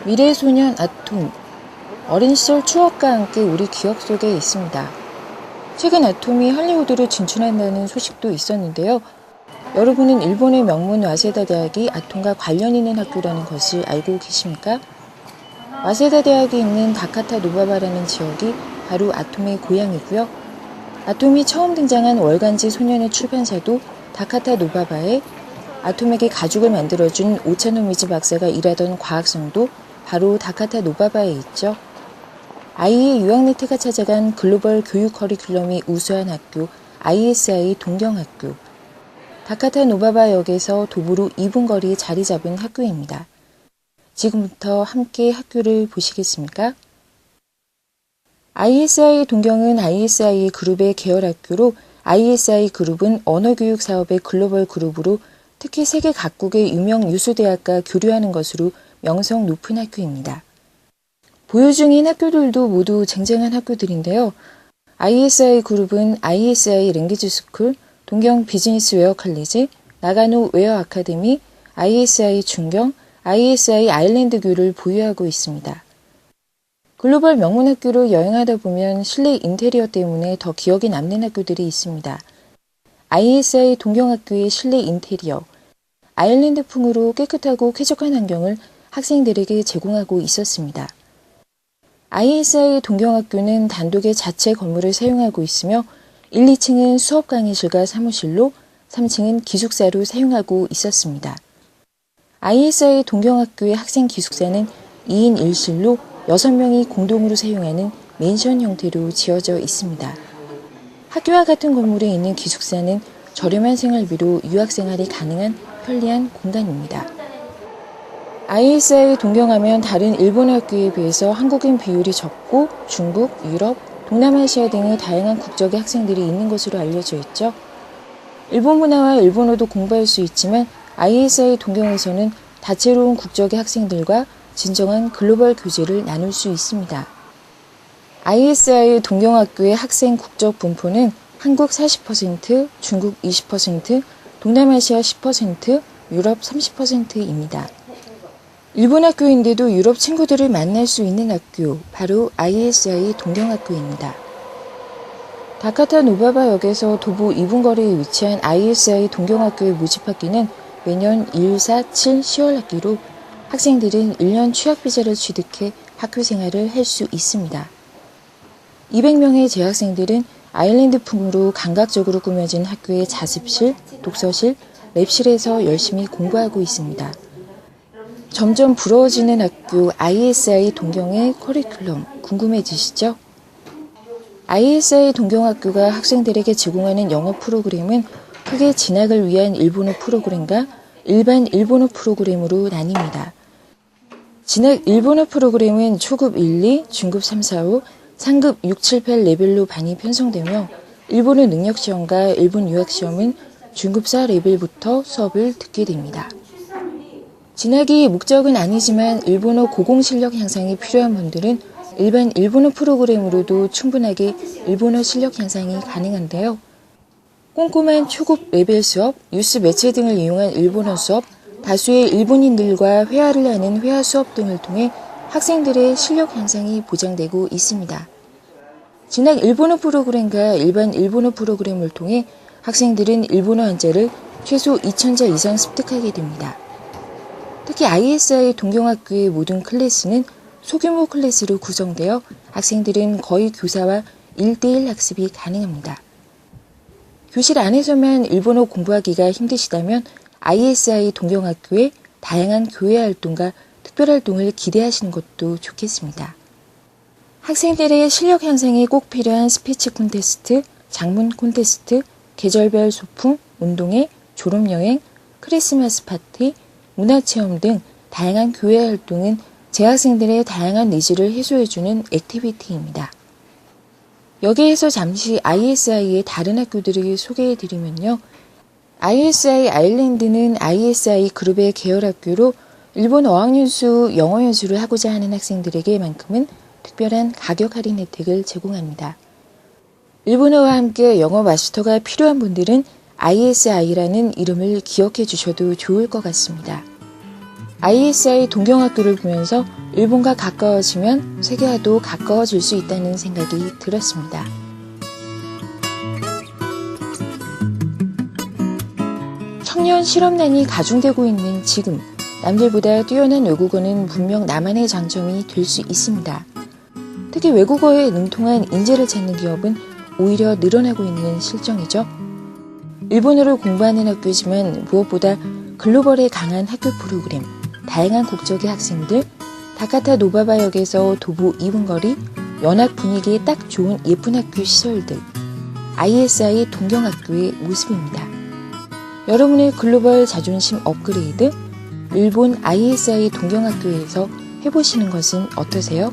미래소년 아톰, 어린 시절 추억과 함께 우리 기억 속에 있습니다. 최근 아톰이 할리우드로 진출한다는 소식도 있었는데요. 여러분은 일본의 명문 와세다 대학이 아톰과 관련 있는 학교라는 것을 알고 계십니까? 와세다 대학이 있는 다카타 노바바라는 지역이 바로 아톰의 고향이고요. 아톰이 처음 등장한 월간지 소년의 출판사도 다카타 노바바에 아톰에게 가죽을 만들어준 오차노미즈 박사가 일하던 과학성도 바로 다카타 노바바에 있죠. 아이의 유학네트가 찾아간 글로벌 교육 커리큘럼이 우수한 학교 ISI 동경학교. 다카타 노바바역에서 도보로 2분 거리에 자리 잡은 학교입니다. 지금부터 함께 학교를 보시겠습니까? ISI 동경은 ISI 그룹의 계열 학교로 ISI 그룹은 언어교육 사업의 글로벌 그룹으로 특히 세계 각국의 유명 유수대학과 교류하는 것으로 명성 높은 학교입니다. 보유 중인 학교들도 모두 쟁쟁한 학교들인데요. ISI 그룹은 ISI 랭귀지 스쿨, 동경 비즈니스 웨어 칼리지, 나가노 웨어 아카데미, ISI 중경, ISI 아일랜드교를 보유하고 있습니다. 글로벌 명문 학교로 여행하다 보면 실내 인테리어 때문에 더 기억에 남는 학교들이 있습니다. ISI 동경학교의 실내 인테리어, 아일랜드풍으로 깨끗하고 쾌적한 환경을 학생들에게 제공하고 있었습니다. ISI 동경학교는 단독의 자체 건물을 사용하고 있으며 1, 2층은 수업 강의실과 사무실로 3층은 기숙사로 사용하고 있었습니다. ISI 동경학교의 학생 기숙사는 2인 1실로 6명이 공동으로 사용하는 맨션 형태로 지어져 있습니다. 학교와 같은 건물에 있는 기숙사는 저렴한 생활비로 유학생활이 가능한 편리한 공간입니다. ISI 동경하면 다른 일본 학교에 비해서 한국인 비율이 적고 중국, 유럽, 동남아시아 등의 다양한 국적의 학생들이 있는 것으로 알려져 있죠. 일본 문화와 일본어도 공부할 수 있지만 ISI 동경에서는 다채로운 국적의 학생들과 진정한 글로벌 교제를 나눌 수 있습니다. ISI 동경학교의 학생 국적 분포는 한국 40%, 중국 20%, 동남아시아 10%, 유럽 30%입니다. 일본 학교인데도 유럽 친구들을 만날 수 있는 학교, 바로 ISI 동경학교입니다. 다카타 노바바역에서 도보 2분 거리에 위치한 ISI 동경학교의 모집학기는 매년 1, 4, 7, 10월 학기로 학생들은 1년 취학비자를 취득해 학교 생활을 할 수 있습니다. 200명의 재학생들은 아일랜드풍으로 감각적으로 꾸며진 학교의 자습실, 독서실, 랩실에서 열심히 공부하고 있습니다. 점점 부러워지는 학교 ISI 동경의 커리큘럼 궁금해지시죠? ISI 동경학교가 학생들에게 제공하는 영어 프로그램은 크게 진학을 위한 일본어 프로그램과 일반 일본어 프로그램으로 나뉩니다. 진학 일본어 프로그램은 초급 1, 2, 중급 3, 4, 5, 상급 6, 7, 8 레벨로 반이 편성되며 일본어 능력시험과 일본 유학시험은 중급 4 레벨부터 수업을 듣게 됩니다. 진학이 목적은 아니지만 일본어 고공 실력 향상이 필요한 분들은 일반 일본어 프로그램으로도 충분하게 일본어 실력 향상이 가능한데요. 꼼꼼한 초급 레벨 수업, 뉴스 매체 등을 이용한 일본어 수업, 다수의 일본인들과 회화를 하는 회화 수업 등을 통해 학생들의 실력 향상이 보장되고 있습니다. 진학 일본어 프로그램과 일반 일본어 프로그램을 통해 학생들은 일본어 한자를 최소 2000자 이상 습득하게 됩니다. 특히 ISI 동경학교의 모든 클래스는 소규모 클래스로 구성되어 학생들은 거의 교사와 1대1 학습이 가능합니다. 교실 안에서만 일본어 공부하기가 힘드시다면 ISI 동경학교의 다양한 교회 활동과 특별활동을 기대하시는 것도 좋겠습니다. 학생들의 실력 향상에 꼭 필요한 스피치 콘테스트, 장문 콘테스트, 계절별 소풍, 운동회, 졸업여행, 크리스마스 파티, 문화체험 등 다양한 교회 활동은 재학생들의 다양한 니즈를 해소해주는 액티비티입니다. 여기에서 잠시 ISI의 다른 학교들을 소개해드리면요. ISI 아일랜드는 ISI 그룹의 계열 학교로 일본 어학연수, 영어 연수를 하고자 하는 학생들에게만큼은 특별한 가격 할인 혜택을 제공합니다. 일본어와 함께 영어 마스터가 필요한 분들은 ISI라는 이름을 기억해 주셔도 좋을 것 같습니다. ISI 동경학교를 보면서 일본과 가까워지면 세계와도 가까워질 수 있다는 생각이 들었습니다. 청년 실업난이 가중되고 있는 지금, 남들보다 뛰어난 외국어는 분명 나만의 장점이 될 수 있습니다. 특히 외국어에 능통한 인재를 찾는 기업은 오히려 늘어나고 있는 실정이죠. 일본어를 공부하는 학교지만 무엇보다 글로벌에 강한 학교 프로그램, 다양한 국적의 학생들, 다카타 노바바역에서 도보 2분 거리, 연합 분위기에 딱 좋은 예쁜 학교 시설들, ISI 동경학교의 모습입니다. 여러분의 글로벌 자존심 업그레이드, 일본 ISI 동경학교에서 해보시는 것은 어떠세요?